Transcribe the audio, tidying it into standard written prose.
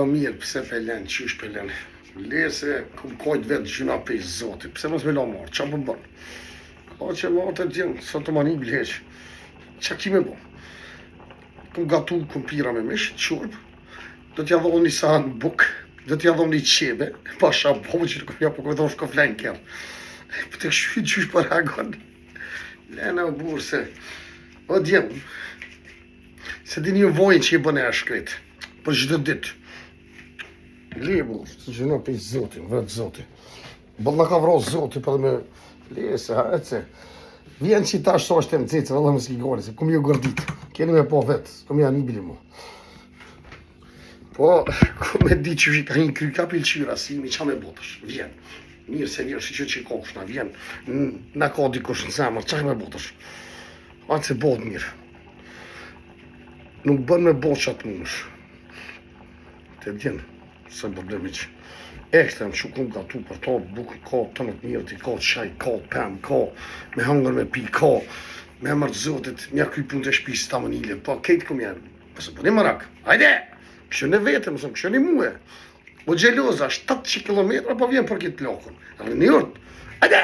Mirë, pse pelen, qysh pelen? Lese, kum kojt vetë gjyna pej zotit, pse mos me la marë, qa për bërë? Ka që marë të djenë, sot të mani bleq, qa ki me bo? Kum gatu, kum pira me mish, qurb, do t'ja dhonë një sahan buk, do t'ja dhonë një qebe, pa shabohë që kum ja po këdhonë shko flenë kërë. Për të këshyt qysh për agon. Lena u burë se, o djemë, se di një vojnë që i bëne e shkret, për gjithë ditë. Lebu, të gjëna për zotin, vetë zotin. Bëllë në ka vro zotin për me lese, hajtë. Vjen që i ta shto është të më cecë, vëllë më s'ki gori, se kum ju gërdit. Keni me po vetë, s'kum janë nibili mu. Po, kum e di që ka një kry ka pilqyra, si mi qa me botësh, vjen. Mirë se vjerë, si që i kokushna, vjen. Në ka dikush në zemër, qa me botësh. Atë se botë mirë. Nuk bën me botë që atë mundësh. Të djenë. Se problemi që ekstrem që kum gatu për to, bukë ka të në të mirëti, ka qaj, ka pëm, ka me hangër me pi, ka me mërë zotit, mja kuj pun të shpisë ta më njile, po kejtë kum janë, pëse për një mërak, hajde, kështë në vete, mësëm, kështë në muë, o gjeloza, 700 km, po vjen për këtë plakon, në një urt, hajde!